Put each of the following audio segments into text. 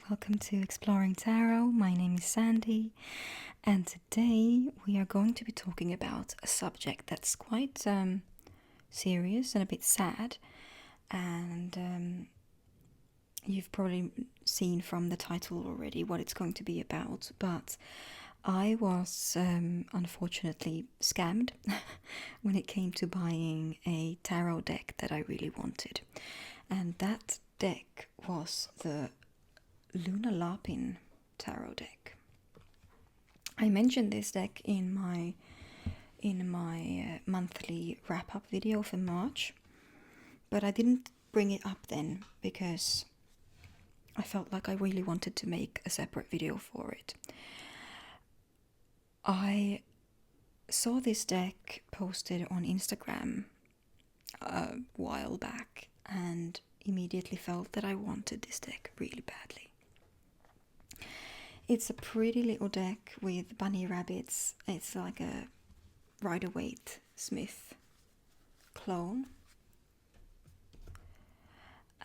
welcome to Exploring Tarot. My name is Sandi, and today we are going to be talking about a subject that's quite serious and a bit sad. And you've probably seen from the title already what it's going to be about, but I was unfortunately scammed when it came to buying a tarot deck that I really wanted. And that deck was the Luna Lapin tarot deck. I mentioned this deck in my monthly wrap-up video for March, but I didn't bring it up then because I felt like I really wanted to make a separate video for it. I saw this deck posted on Instagram a while back and immediately felt that I wanted this deck really badly. It's a pretty little deck with bunny rabbits. It's like a Rider-Waite Smith clone.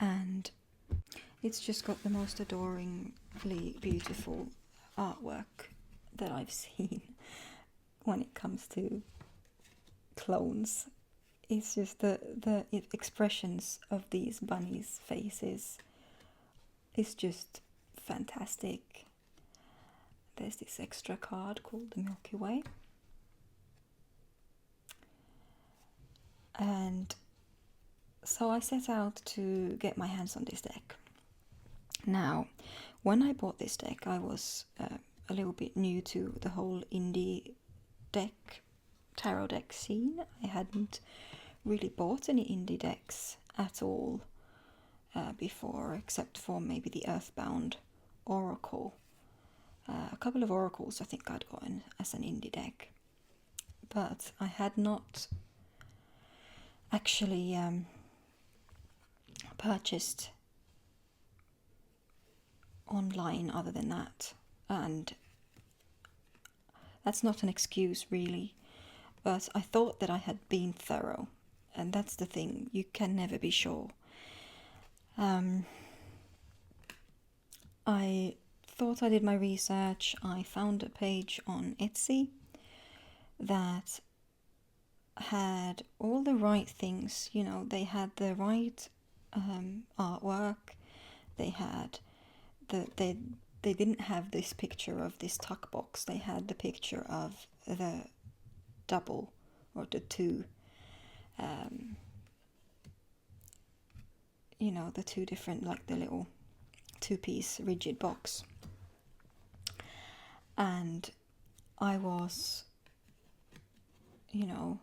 And it's just got the most adoringly beautiful artwork that I've seen when it comes to clones. It's just the expressions of these bunnies' faces is just fantastic. There's this extra card called the Milky Way. And so I set out to get my hands on this deck. Now, when I bought this deck, I was a little bit new to the whole indie tarot deck scene. I hadn't really bought any indie decks at all before, except for maybe the Earthbound Oracle. A couple of oracles I think I'd gotten as an indie deck, but I had not actually purchased online other than that, and that's not an excuse really, but I thought that I had been thorough, and that's the thing, you can never be sure. I thought I did my research. I found a page on Etsy that had all the right things, you know, they had the right artwork, they had they didn't have this picture of this tuck box, they had the picture of the double or the two, you know, the two different, like the little two-piece rigid box. And I was, you know,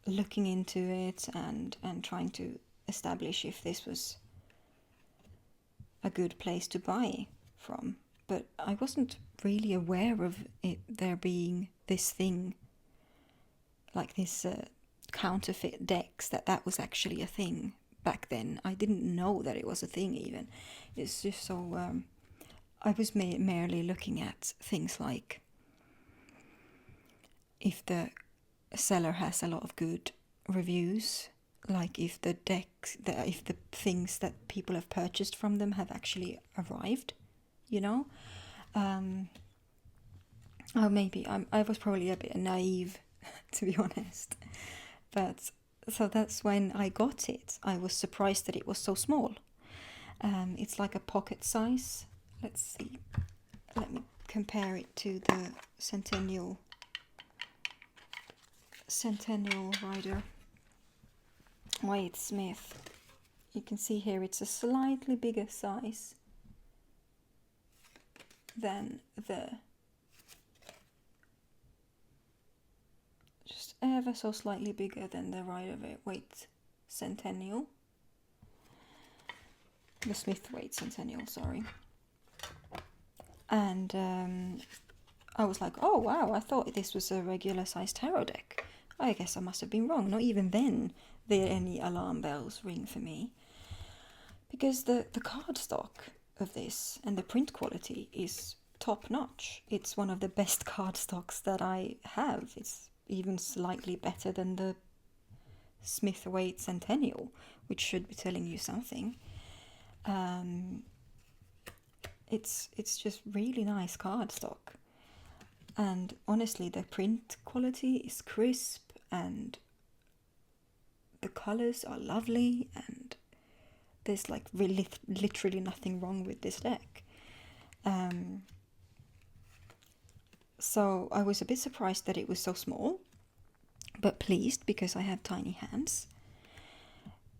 looking into it and trying to establish if this was a good place to buy from. But I wasn't really aware of it there being this thing, like this counterfeit decks, that was actually a thing back then. I didn't know that it was a thing even. It's just so... I was merely looking at things like if the seller has a lot of good reviews, like if the decks, if the things that people have purchased from them have actually arrived, you know. Or maybe I was probably a bit naive, to be honest. But so that's when I got it. I was surprised that it was so small. It's like a pocket size. Let's see. Let me compare it to the Centennial Rider-Waite Smith. You can see here it's a slightly bigger size than the, just ever so slightly bigger than the Rider-Waite Centennial. The Smith-Waite Centennial, sorry. And I was like, oh wow, I thought this was a regular sized tarot deck. I guess I must have been wrong. Not even then did any alarm bells ring for me. Because the cardstock of this and the print quality is top notch. It's one of the best cardstocks that I have. It's even slightly better than the Smith-Waite Centennial, which should be telling you something. it's just really nice cardstock. And honestly, the print quality is crisp and the colors are lovely, and there's like really literally nothing wrong with this deck. So I was a bit surprised that it was so small, but pleased because I have tiny hands.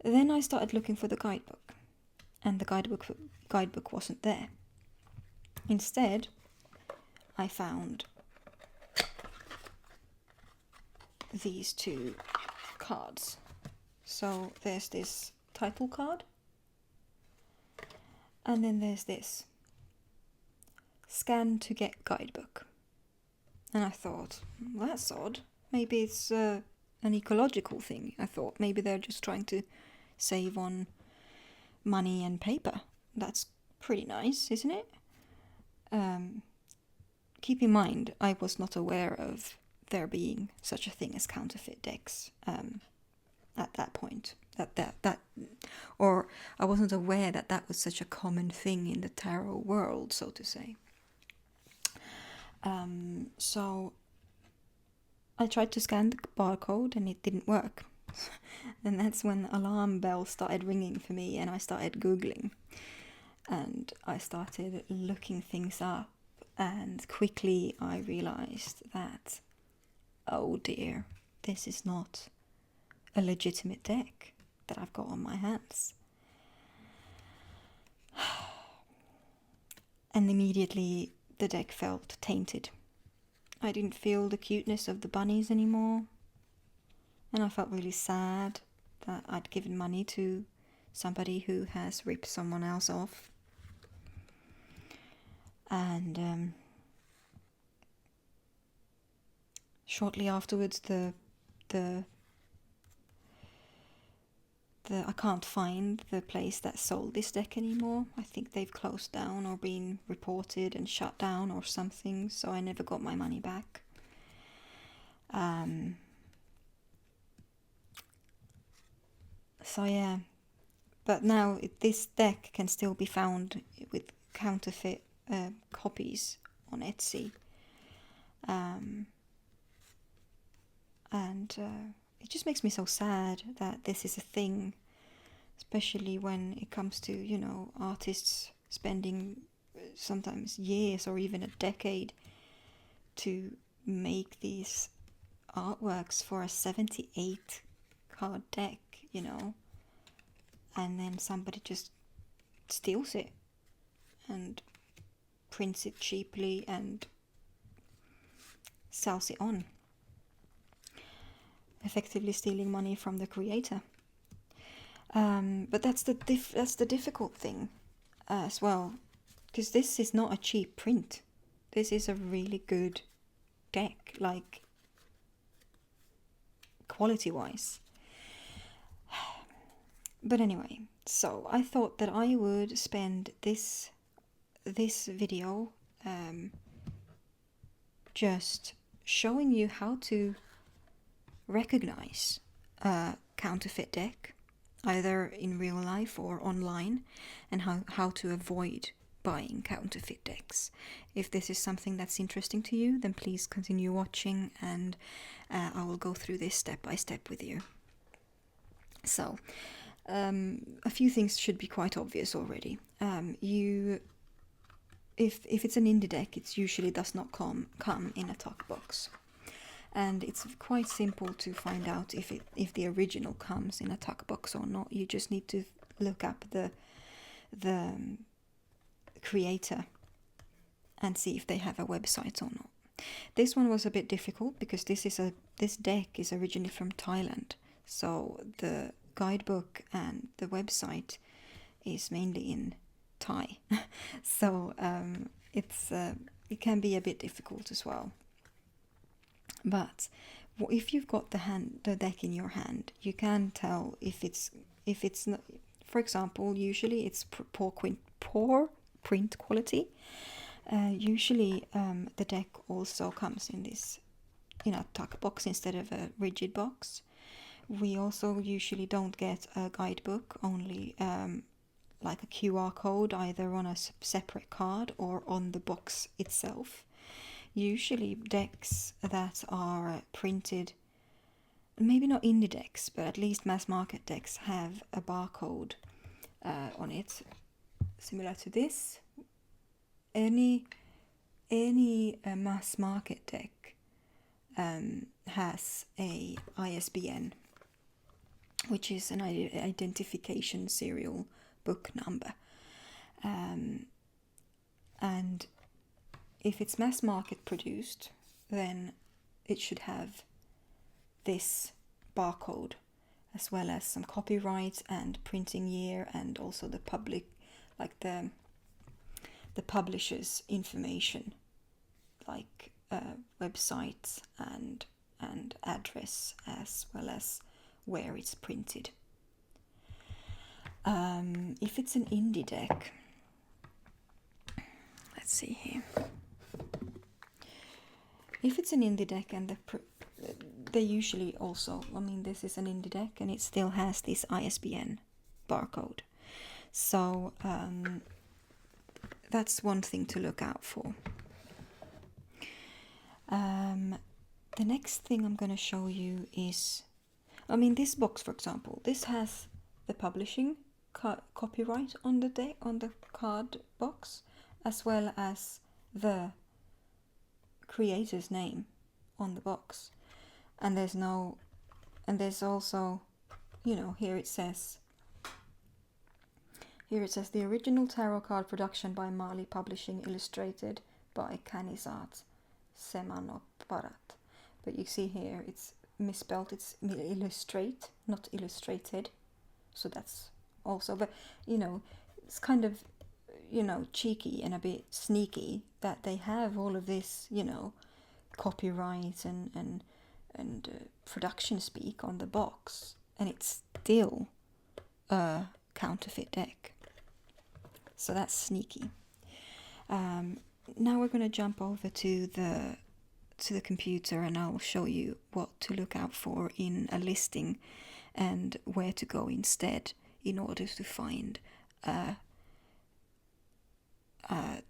Then I started looking for the guidebook, and the guidebook wasn't there. Instead, I found these two cards. So there's this title card, and then there's this scan to get guidebook. And I thought, well, that's odd. Maybe it's an ecological thing. I thought maybe they're just trying to save on money and paper. That's pretty nice, isn't it? Keep in mind, I was not aware of there being such a thing as counterfeit decks at that point. Or I wasn't aware that that was such a common thing in the tarot world, so to say. So I tried to scan the barcode and it didn't work. And that's when the alarm bell started ringing for me, and I started Googling. And I started looking things up, and quickly I realized that, oh dear, this is not a legitimate deck that I've got on my hands. And immediately the deck felt tainted. I didn't feel the cuteness of the bunnies anymore, and I felt really sad that I'd given money to somebody who has ripped someone else off. And shortly afterwards, I can't find the place that sold this deck anymore. I think they've closed down or been reported and shut down or something, so I never got my money back. So yeah, but now this deck can still be found with counterfeit copies on Etsy. And it just makes me so sad that this is a thing, especially when it comes to, you know, artists spending sometimes years or even a decade to make these artworks for a 78 card deck, you know, and then somebody just steals it and prints it cheaply and sells it on, effectively stealing money from the creator. But that's the difficult thing as well, because this is not a cheap print. This is a really good deck, like quality-wise. But anyway, so I thought that I would spend this video just showing you how to recognize a counterfeit deck, either in real life or online, and how to avoid buying counterfeit decks. If this is something that's interesting to you, then please continue watching, and I will go through this step by step with you. So, a few things should be quite obvious already. If it's an indie deck, it usually does not come in a tuck box. And it's quite simple to find out if the original comes in a tuck box or not. You just need to look up the creator and see if they have a website or not. This one was a bit difficult because this deck is originally from Thailand, so the guidebook and the website is mainly in Thai. So it can be a bit difficult as well. But if you've got the deck in your hand, you can tell if it's not, for example, usually it's poor print quality. Usually the deck also comes in this, you know, tuck box instead of a rigid box. We also usually don't get a guidebook, only like a QR code either on a separate card or on the box itself. Usually decks that are printed, maybe not indie decks, but at least mass market decks, have a barcode on it, similar to this. Any mass market deck has a ISBN, which is an identification serial book number, and if it's mass market produced, then it should have this barcode, as well as some copyright and printing year, and also the public, like the publisher's information, like websites and address, as well as where it's printed. If it's an indie deck, let's see here. If it's an indie deck, and they usually also, I mean, this is an indie deck and it still has this ISBN barcode. So that's one thing to look out for. The next thing I'm going to show you is, I mean, this box, for example, this has the publishing copyright on the card box, as well as the creator's name on the box. And there's also, you know, here it says the original tarot card production by Mali Publishing, illustrated by Kanisat Semanoparat. But you see here it's misspelled, it's illustrate, not illustrated. So that's also, but you know, it's kind of, you know, cheeky and a bit sneaky that they have all of this, you know, copyright and production speak on the box, and it's still a counterfeit deck. So that's sneaky. Now we're going to jump over to the computer, and I'll show you what to look out for in a listing and where to go instead in order to find a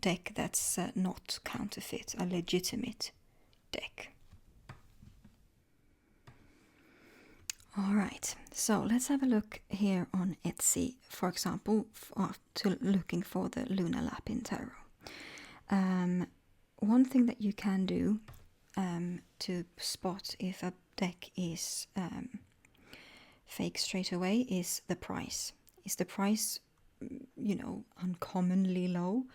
deck that's not counterfeit, a legitimate deck. Alright, so let's have a look here on Etsy, for example, looking for the Luna Lapin Tarot. One thing that you can do to spot if a deck is fake straight away is the price. Is the price, you know, uncommonly low?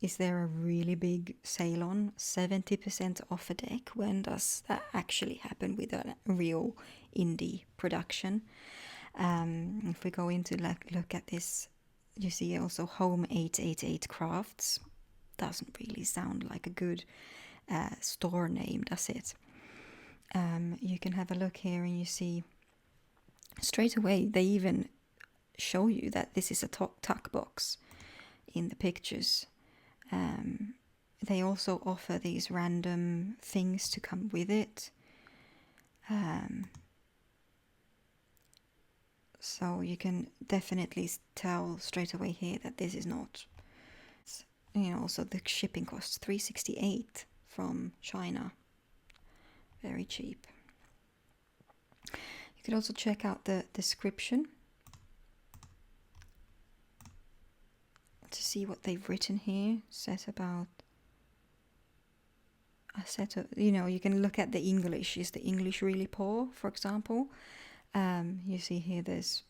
Is there a really big sale on 70% off a deck? When does that actually happen with a real indie production? If we go into look at this, you see also Home 888 Crafts. Doesn't really sound like a good store name, does it? You can have a look here and you see straight away they even show you that this is a tuck box in the pictures. They also offer these random things to come with it. So you can definitely tell straight away here that this is not. You know, also the shipping costs $368 from China. Very cheap. You could also check out the description to see what they've written here. Says about a set of, you know, you can look at the English. Is the English really poor, for example? You see here there's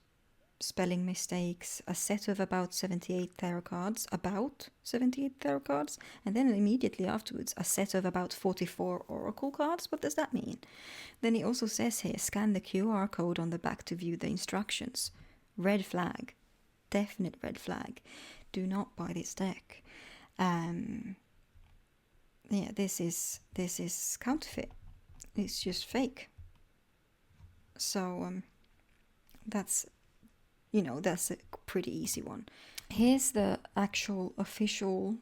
spelling mistakes, a set of about 78 tarot cards, and then immediately afterwards a set of about 44 oracle cards. What does that mean? Then it also says here, scan the QR code on the back to view the instructions. Red flag, definite red flag. Do not buy this deck. Yeah, this is counterfeit. It's just fake. So that's, you know, that's a pretty easy one. Here's the actual official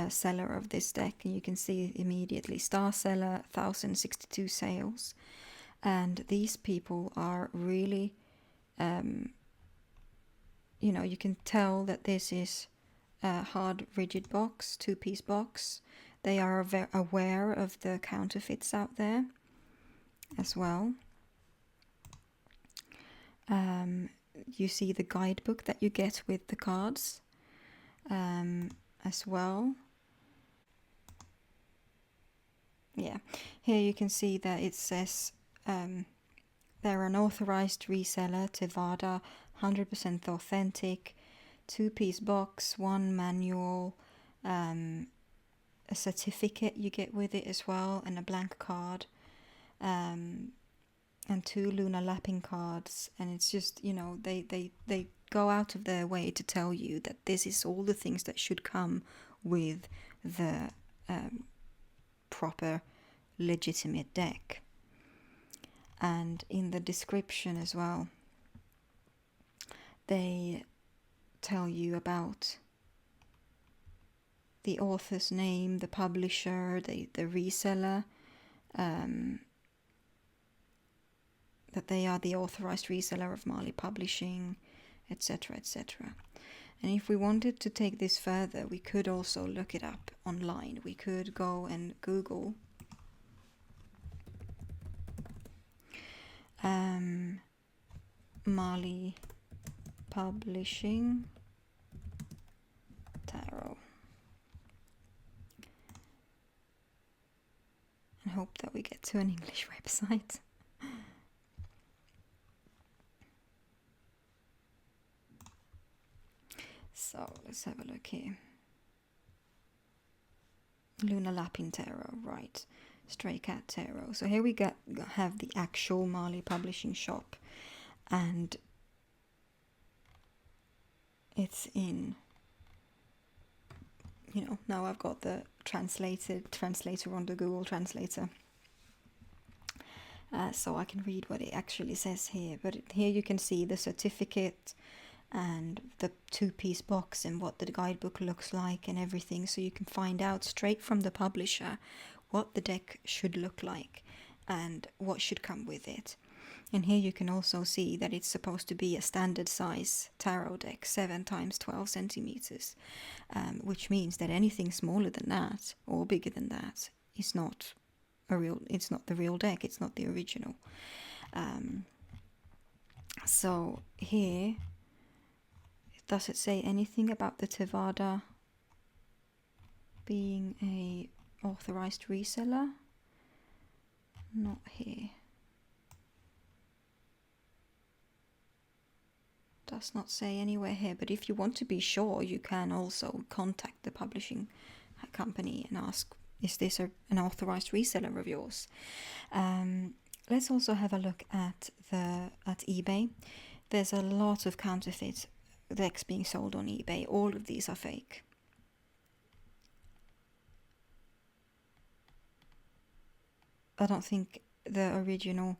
seller of this deck, and you can see immediately star seller, 1,062 sales, and these people are really you can tell that this is a hard rigid box, 2-piece box. They are aware of the counterfeits out there as well. You see the guidebook that you get with the cards as well. Yeah, here you can see that it says they're an authorized reseller, Tevada, 100% authentic, 2-piece box, 1 manual, a certificate you get with it as well, and a blank card, and 2 lunar lapping cards. And it's just, they go out of their way to tell you that this is all the things that should come with the proper legitimate deck. And in the description as well, they tell you about the author's name, the publisher, the reseller, that they are the authorized reseller of Marley Publishing, etc., etc. And if we wanted to take this further, we could also look it up online. We could go and Google Marley Publishing Tarot, and hope that we get to an English website. So let's have a look here. Lunar Lapping Tarot, right. Stray Cat Tarot. So here we have the actual Marley Publishing shop, and it's in, now I've got the translator on the Google Translator, so I can read what it actually says here. But here you can see the certificate and the 2-piece box and what the guidebook looks like and everything, so you can find out straight from the publisher what the deck should look like and what should come with it. And here you can also see that it's supposed to be a standard size tarot deck, 7 times 12 centimeters, which means that anything smaller than that or bigger than that is not it's not the real deck, it's not the original. So here, does it say anything about the Tevada being a authorized reseller? Not here. Does not say anywhere here, but if you want to be sure, you can also contact the publishing company and ask, is this an authorized reseller of yours? Let's also have a look at eBay. There's a lot of counterfeit decks being sold on eBay. All of these are fake. I don't think the original,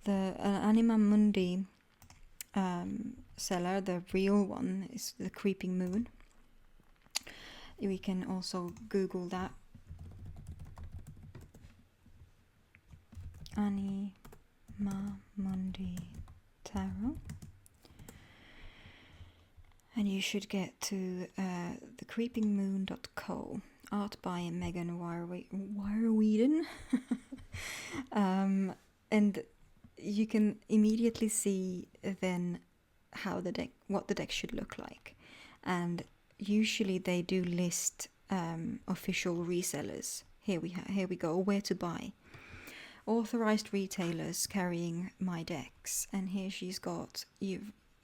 the Anima Mundi seller, the real one, is the Creeping Moon. We can also Google that. Anima Mundi Tarot. And you should get to thecreepingmoon.co. Art by Megan Wire-Weeden. And you can immediately see then what the deck should look like. And usually they do list official resellers. Here we go, where to buy. Authorized retailers carrying my decks. And here she's got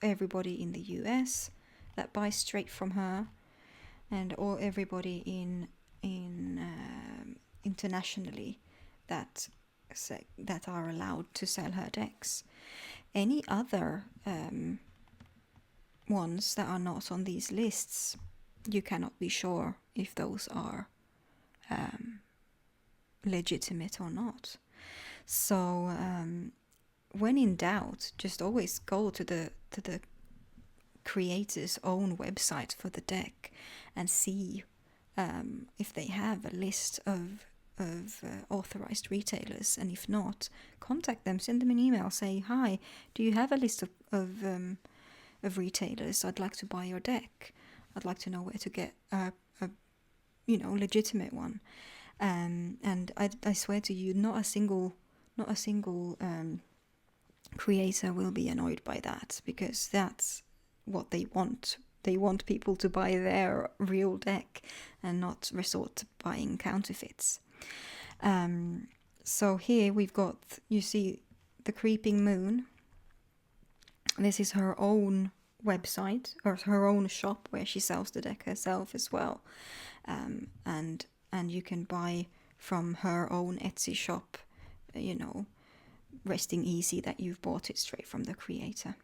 everybody in the US that buys straight from her, and everybody in internationally that are allowed to sell her decks. Any other ones that are not on these lists, you cannot be sure if those are legitimate or not. So when in doubt, just always go to the creator's own website for the deck and see if they have a list of authorized retailers, and if not, contact them, send them an email, say, hi, do you have a list of of retailers. I'd like to buy your deck. I'd like to know where to get a legitimate one. And I swear to you, not a single creator will be annoyed by that, because that's what they want. They want people to buy their real deck and not resort to buying counterfeits. So here we've got, you see, the Creeping Moon. This is her own website, or her own shop, where she sells the deck herself as well. And you can buy from her own Etsy shop, resting easy that you've bought it straight from the creator.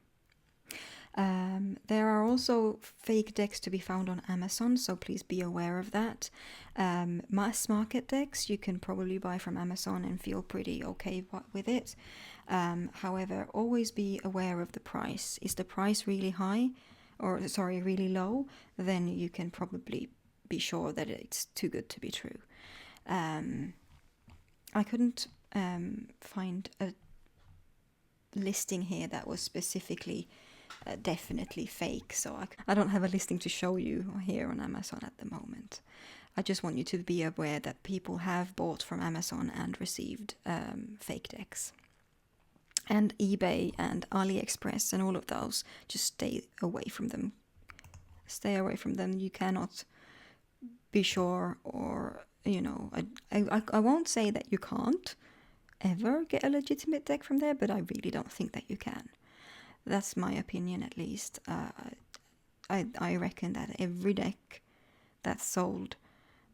There are also fake decks to be found on Amazon, so please be aware of that. Mass market decks you can probably buy from Amazon and feel pretty okay with it. However, always be aware of the price. Is the price really high, really low? Then you can probably be sure that it's too good to be true. I couldn't find a listing here that was specifically definitely fake, so I don't have a listing to show you here on Amazon at the moment. I just want you to be aware that people have bought from Amazon and received fake decks. And eBay and AliExpress and all of those, just stay away from them. Stay away from them. You cannot be sure, or I won't say that you can't ever get a legitimate deck from there, but I really don't think that you can. That's my opinion, at least. I reckon that every deck that's sold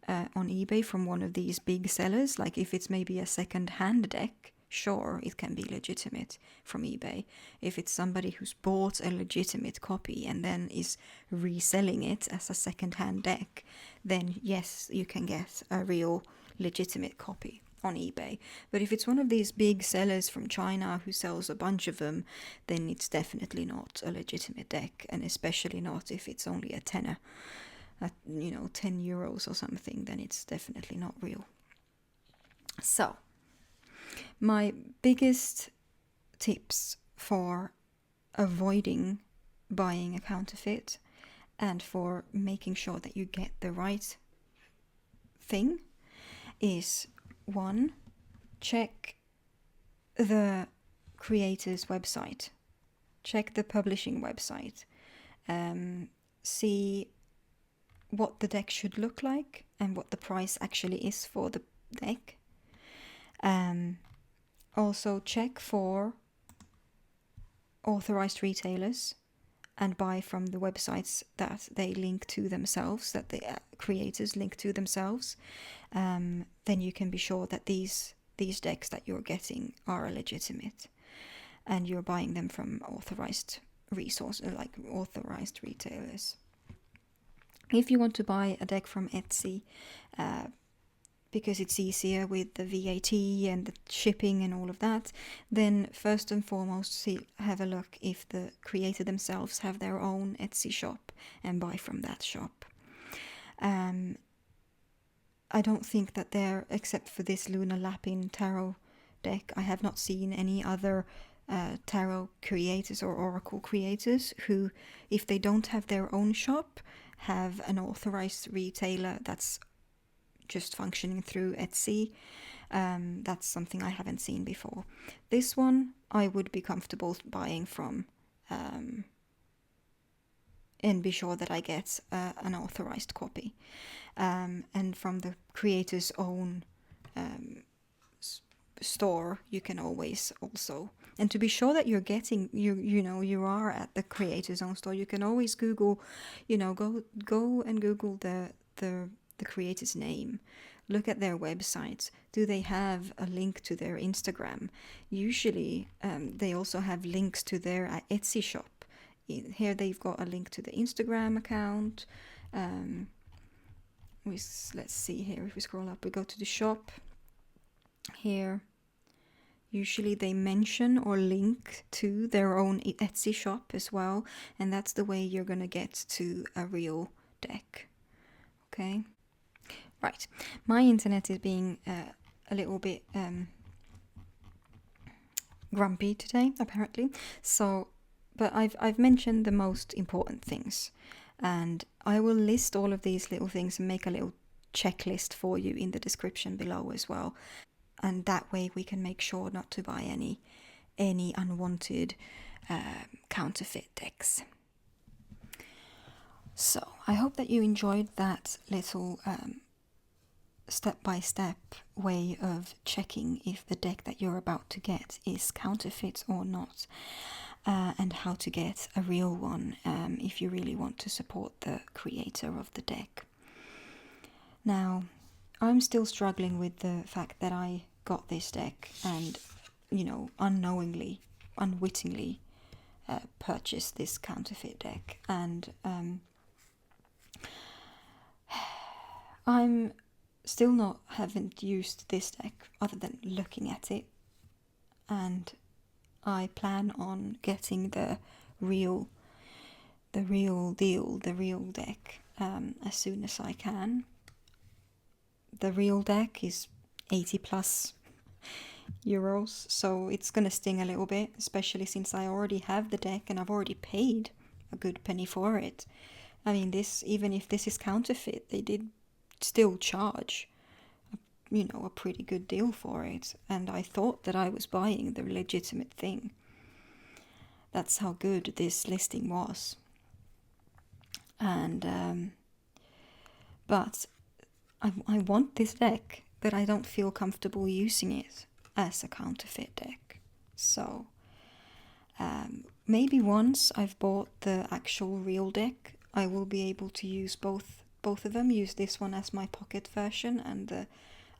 on eBay from one of these big sellers, like if it's maybe a second-hand deck, sure, it can be legitimate from eBay. If it's somebody who's bought a legitimate copy and then is reselling it as a second-hand deck, then yes, you can get a real legitimate copy on eBay. But if it's one of these big sellers from China who sells a bunch of them, then it's definitely not a legitimate deck, and especially not if it's only a tenner, 10 euros or something, then it's definitely not real. So, my biggest tips for avoiding buying a counterfeit and for making sure that you get the right thing is: 1, check the creator's website. Check the publishing website. See what the deck should look like and what the price actually is for the deck. Also check for authorized retailers and buy from the websites that they link to themselves, that the creators link to themselves. Then you can be sure that these decks that you're getting are legitimate, and you're buying them from authorized resources, like authorized retailers. If you want to buy a deck from Etsy, because it's easier with the VAT and the shipping and all of that, then first and foremost have a look if the creator themselves have their own Etsy shop and buy from that shop. I don't think that there, except for this Luna Lapin tarot deck, I have not seen any other tarot creators or oracle creators who, if they don't have their own shop, have an authorized retailer that's just functioning through Etsy. That's something I haven't seen before. This one I would be comfortable buying from, and be sure that I get an authorized copy, and from the creator's own store. You can always also, and to be sure that you're getting, you are at the creator's own store, you can always Google, go and Google the creator's name, look at their websites. Do they have a link to their Instagram? Usually they also have links to their Etsy shop. Here they've got a link to the Instagram account. Let's see here, if we scroll up, we go to the shop here. Usually they mention or link to their own Etsy shop as well, and that's the way you're gonna get to a real deck. Okay, right. My internet is being a little bit grumpy today, apparently. So but I've mentioned the most important things, and I will list all of these little things and make a little checklist for you in the description below as well. And that way we can make sure not to buy any unwanted counterfeit decks. So I hope that you enjoyed that little step-by-step way of checking if the deck that you're about to get is counterfeit or not, and how to get a real one if you really want to support the creator of the deck. Now, I'm still struggling with the fact that I got this deck and, unknowingly, unwittingly purchased this counterfeit deck, and I'm still haven't used this deck other than looking at it, and I plan on getting the real deal, the real deck as soon as I can. The real deck is 80 plus euros, so it's gonna sting a little bit, especially since I already have the deck and I've already paid a good penny for it. I mean, even if this is counterfeit, they did still charge a pretty good deal for it, and I thought that I was buying the legitimate thing. That's how good this listing was. And but I want this deck, but I don't feel comfortable using it as a counterfeit deck. So maybe once I've bought the actual real deck, I will be able to use both of them. Use this one as my pocket version, and the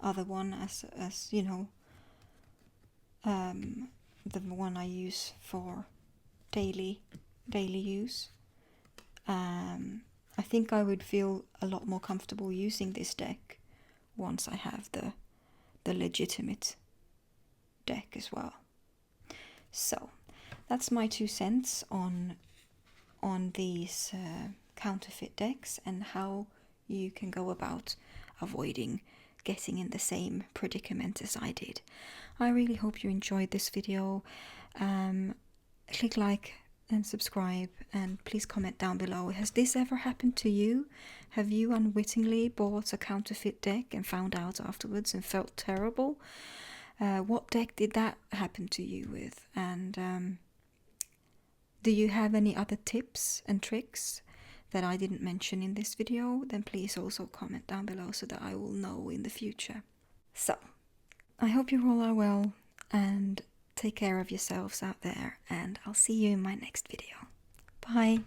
other one as the one I use for daily use. I think I would feel a lot more comfortable using this deck once I have the legitimate deck as well. So that's my 2 cents on these counterfeit decks and how you can go about avoiding getting in the same predicament as I did. I really hope you enjoyed this video. Click like and subscribe, and please comment down below. Has this ever happened to you? Have you unwittingly bought a counterfeit deck and found out afterwards and felt terrible? What deck did that happen to you with? And do you have any other tips and tricks that I didn't mention in this video? Then please also comment down below so that I will know in the future. So, I hope you all are well, and take care of yourselves out there, and I'll see you in my next video. Bye!